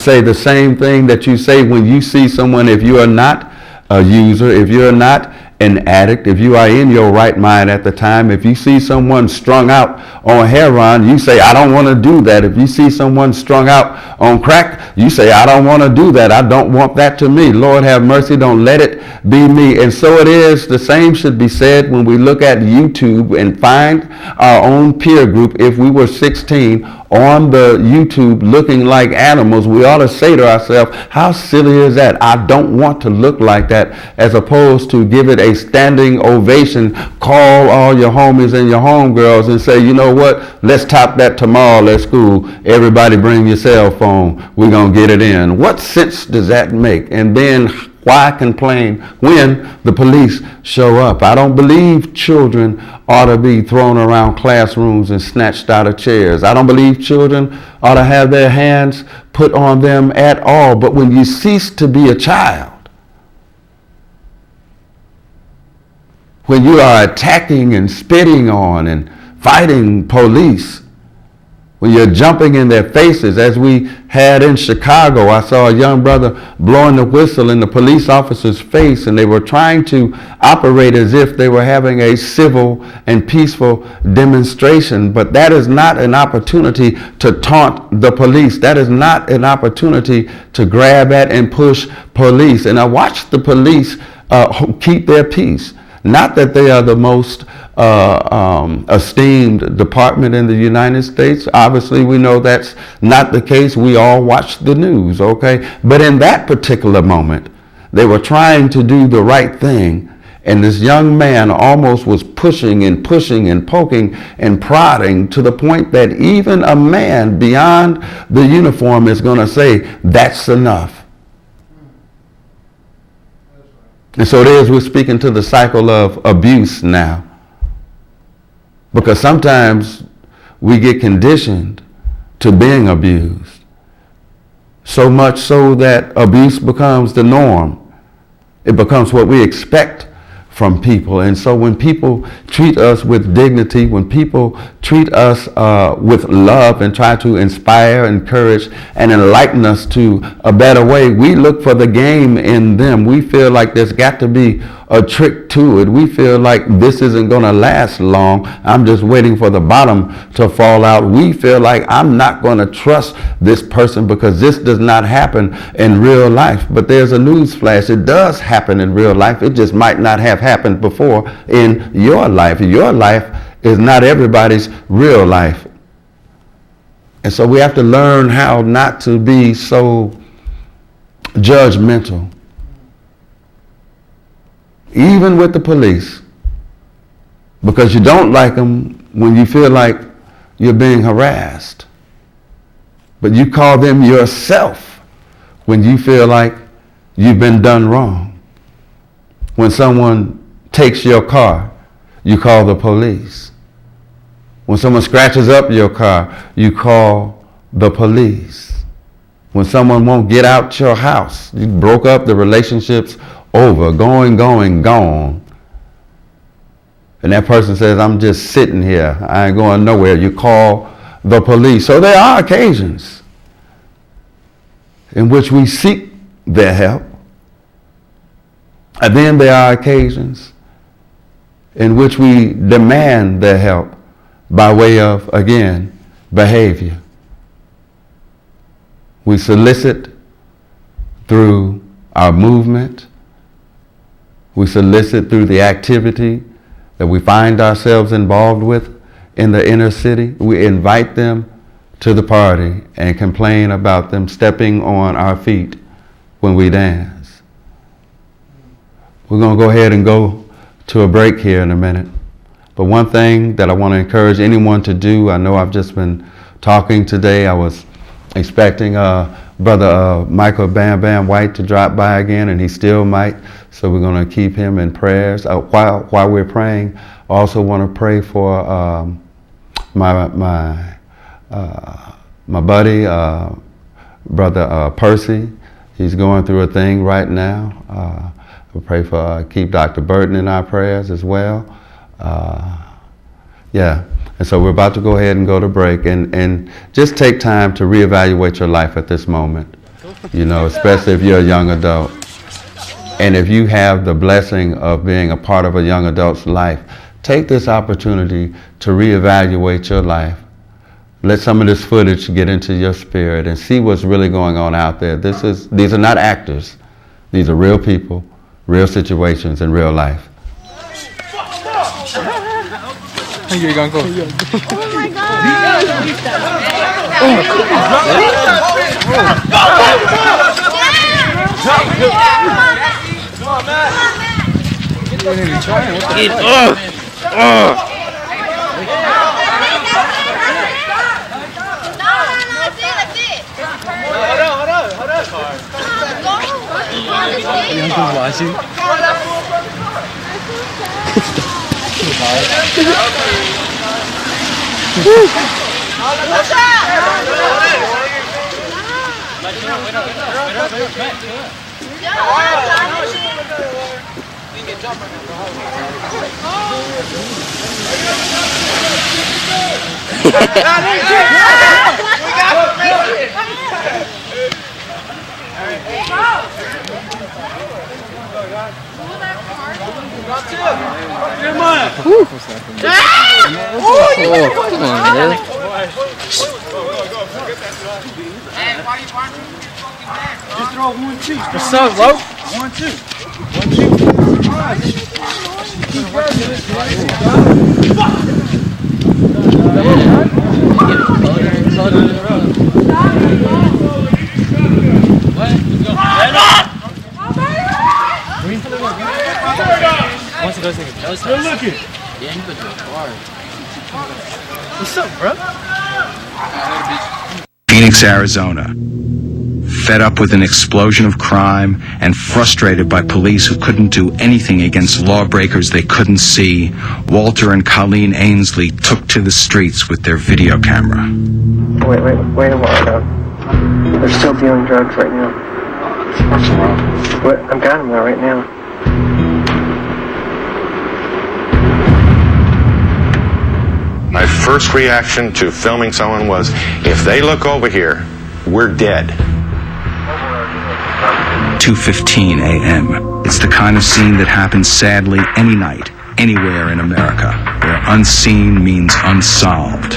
say the same thing that you say when you see someone. If you are not a user, if you're not an addict, if you are in your right mind at the time, if you see someone strung out on heroin, you say, I don't want to do that. If you see someone strung out on crack, you say, I don't want to do that. I don't want that to me. Lord have mercy, don't let it be me. And so it is, the same should be said when we look at YouTube and find our own peer group. If we were 16 on the YouTube looking like animals, we ought to say to ourselves, how silly is that? I don't want to look like that, as opposed to give it a standing ovation, call all your homies and your homegirls and say, you know what, let's top that tomorrow at school. Everybody bring your cell phone. We're going to get it in. What sense does that make? And then why complain when the police show up? I don't believe children ought to be thrown around classrooms and snatched out of chairs. I don't believe children ought to have their hands put on them at all. But when you cease to be a child, when you are attacking and spitting on and fighting police, when you're jumping in their faces, as we had in Chicago, I saw a young brother blowing the whistle in the police officer's face, and they were trying to operate as if they were having a civil and peaceful demonstration. But that is not an opportunity to taunt the police. That is not an opportunity to grab at and push police. And I watched the police keep their peace. Not that they are the most esteemed department in the United States. Obviously, we know that's not the case. We all watch the news, okay? But in that particular moment, they were trying to do the right thing. And this young man almost was pushing and poking and prodding, to the point that even a man beyond the uniform is going to say, that's enough. And so it is, we're speaking to the cycle of abuse now. Because sometimes we get conditioned to being abused. So much so that abuse becomes the norm. It becomes what we expect from people. And so when people treat us with dignity, when people treat us with love and try to inspire, encourage, and enlighten us to a better way, we look for the game in them. We feel like there's got to be a trick to it. We feel like this isn't going to last long. I'm just waiting for the bottom to fall out. We feel like I'm not going to trust this person because this does not happen in real life. But there's a news flash. It does happen in real life. It just might not have happened before in your life. Your life is not everybody's real life. And so we have to learn how not to be so judgmental. Even with the police, because you don't like them when you feel like you're being harassed. But you call them yourself when you feel like you've been done wrong. When someone takes your car, you call the police. When someone scratches up your car, you call the police. When someone won't get out your house, you broke up the relationships over, gone. And that person says, I'm just sitting here. I ain't going nowhere. You call the police. So there are occasions in which we seek their help. And then there are occasions in which we demand their help by way of, again, behavior. We solicit through our movement. We solicit through the activity that we find ourselves involved with in the inner city. We invite them to the party and complain about them stepping on our feet when we dance. We're going to go ahead and go to a break here in a minute. But one thing that I want to encourage anyone to do, I know I've just been talking today. I was expecting Brother Michael Bam White to drop by again, and he still might. So we're going to keep him in prayers. While we're praying, I also want to pray for my buddy, Brother Percy. He's going through a thing right now. We pray for keep Dr. Burton in our prayers as well. And so we're about to go ahead and go to break, and just take time to reevaluate your life at this moment. you know, especially if you're a young adult. And if you have the blessing of being a part of a young adult's life, take this opportunity to reevaluate your life. Let some of this footage get into your spirit and see what's really going on out there. These are not actors. These are real people, real situations, and real life. Here you go. Oh my God! Just throw 1-2. What's up, bro? 1-2. Good looking. What's up, bro? Phoenix, Arizona. Fed up with an explosion of crime and frustrated by police who couldn't do anything against lawbreakers they couldn't see, Walter and Colleen Ainsley took to the streets with their video camera. Wait a while. They're still dealing drugs right now. What's wrong? What? I've got them there right now. My first reaction to filming someone was, if they look over here, we're dead. 2:15 a.m. It's the kind of scene that happens sadly any night, anywhere in America, where unseen means unsolved.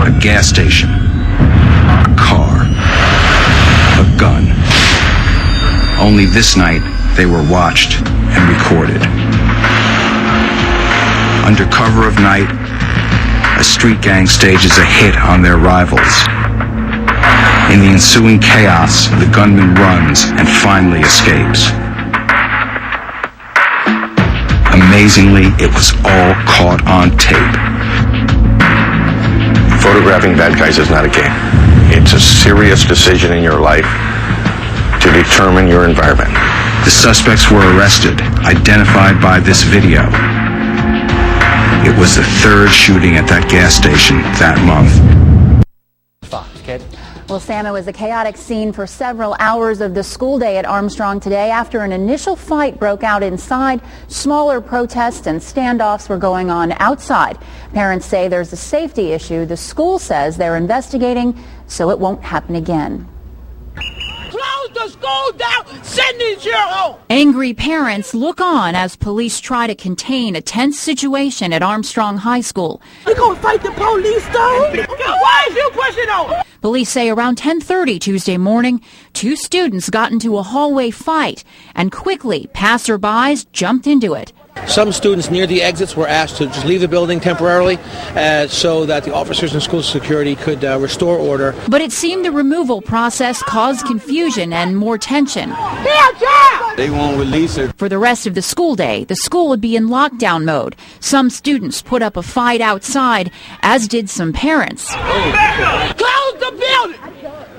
A gas station, a car, a gun. Only this night, they were watched and recorded. Under cover of night, a street gang stages a hit on their rivals. In the ensuing chaos, the gunman runs and finally escapes. Amazingly, it was all caught on tape. Photographing bad guys is not a game. It's a serious decision in your life to determine your environment. The suspects were arrested, identified by this video. It was the third shooting at that gas station that month. Well, Sam, it was a chaotic scene for several hours of the school day at Armstrong today after an initial fight broke out inside. Smaller protests and standoffs were going on outside. Parents say there's a safety issue. The school says they're investigating so it won't happen again. Close the school down, send these here home. Angry parents look on as police try to contain a tense situation at Armstrong High School. You gonna fight the police, though? Why is you pushing on? Police say around 10:30 Tuesday morning, two students got into a hallway fight, and quickly passerbys jumped into it. Some students near the exits were asked to just leave the building temporarily so that the officers and school security could restore order. But it seemed the removal process caused confusion and more tension. They won't release her. For the rest of the school day, the school would be in lockdown mode. Some students put up a fight outside, as did some parents. Close the building.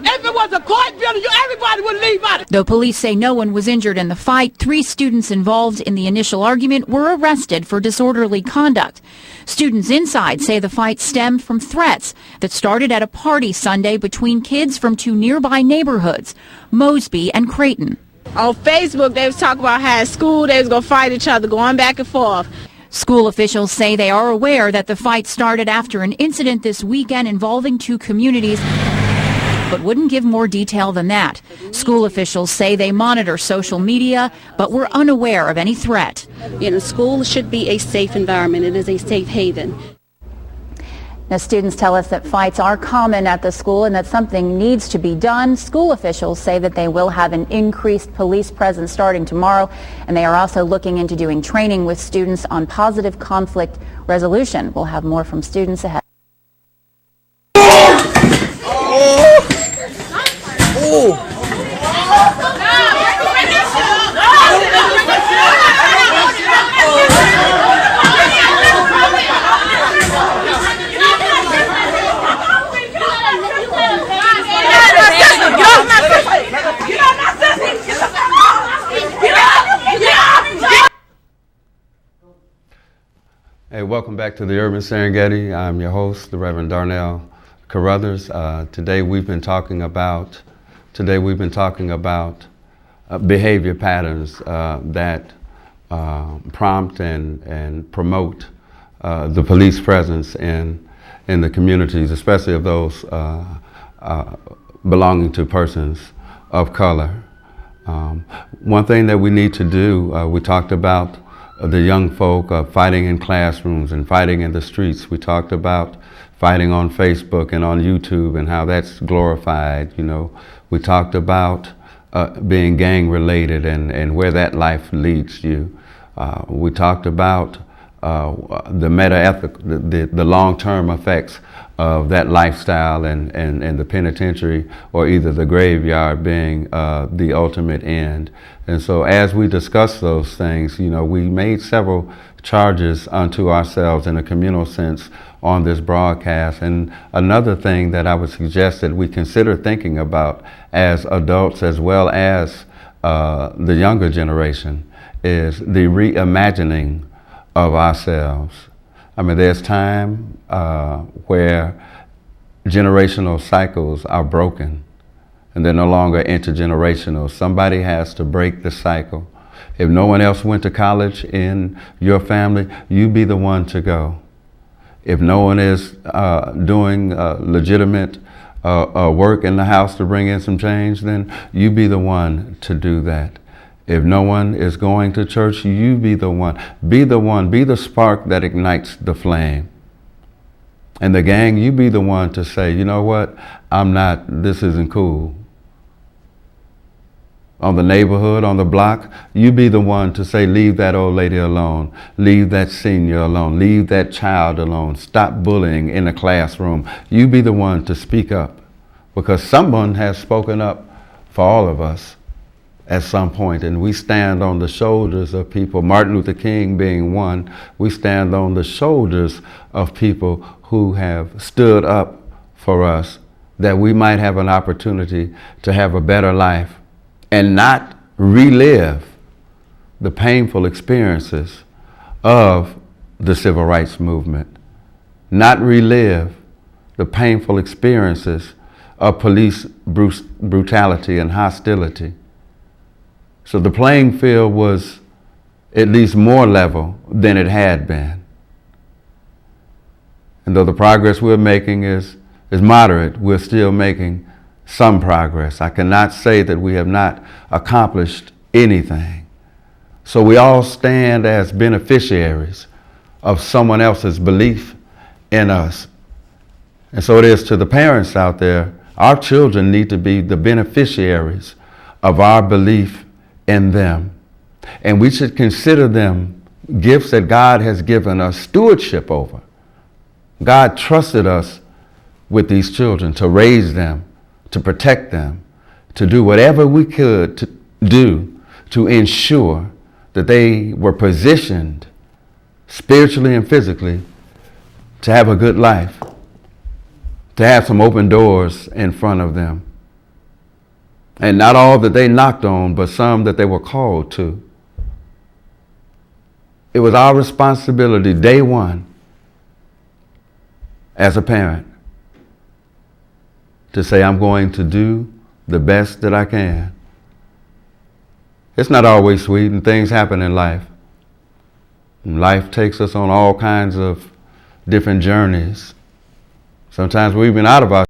If it was a court building, everybody would leave out. Though police say no one was injured in the fight, 3 students involved in the initial argument were arrested for disorderly conduct. Students inside say the fight stemmed from threats that started at a party Sunday between kids from 2 nearby neighborhoods, Mosby and Creighton. On Facebook, they was talking about how at school they was going to fight each other, going back and forth. School officials say they are aware that the fight started after an incident this weekend involving two communities, but wouldn't give more detail than that. School officials say they monitor social media, but were unaware of any threat. School should be a safe environment. It is a safe haven. Now, students tell us that fights are common at the school and that something needs to be done. School officials say that they will have an increased police presence starting tomorrow, and they are also looking into doing training with students on positive conflict resolution. We'll have more from students ahead. Hey, welcome back to the Urban Serengeti. I'm your host, the Reverend Darnell Carruthers. Today we've been talking about behavior patterns that prompt and promote the police presence in the communities, especially of those belonging to persons of color. One thing that we need to do, we talked about the young folk fighting in classrooms and fighting in the streets. We talked about fighting on Facebook and on YouTube and how that's glorified. We talked about being gang related and where that life leads you. We talked about the long-term effects of that lifestyle and the penitentiary or either the graveyard being the ultimate end. And so as we discussed those things, we made several charges unto ourselves in a communal sense on this broadcast. And another thing that I would suggest that we consider thinking about as adults as well as the younger generation is the reimagining of ourselves. I mean, there's time where generational cycles are broken and they're no longer intergenerational. Somebody has to break the cycle. If no one else went to college in your family, you be the one to go. If no one is doing legitimate work in the house to bring in some change, then you be the one to do that. If no one is going to church, you be the one. Be the spark that ignites the flame. And the gang, you be the one to say, you know what, this isn't cool. On the neighborhood, on the block, you be the one to say, leave that old lady alone. Leave that senior alone. Leave that child alone. Stop bullying in the classroom. You be the one to speak up, because someone has spoken up for all of us at some point, and we stand on the shoulders of people, Martin Luther King being one. We stand on the shoulders of people who have stood up for us, that we might have an opportunity to have a better life and not relive the painful experiences of the civil rights movement, not relive the painful experiences of police brutality and hostility. So the playing field was at least more level than it had been. And though the progress we're making is moderate, we're still making some progress. I cannot say that we have not accomplished anything. So we all stand as beneficiaries of someone else's belief in us. And so it is to the parents out there. Our children need to be the beneficiaries of our belief in them. And we should consider them gifts that God has given us stewardship over. God trusted us with these children to raise them, to protect them, to do whatever we could to do to ensure that they were positioned spiritually and physically to have a good life, to have some open doors in front of them. And not all that they knocked on, but some that they were called to. It was our responsibility, day one, as a parent, to say, I'm going to do the best that I can. It's not always sweet, and things happen in life. Life takes us on all kinds of different journeys. Sometimes we've been out of our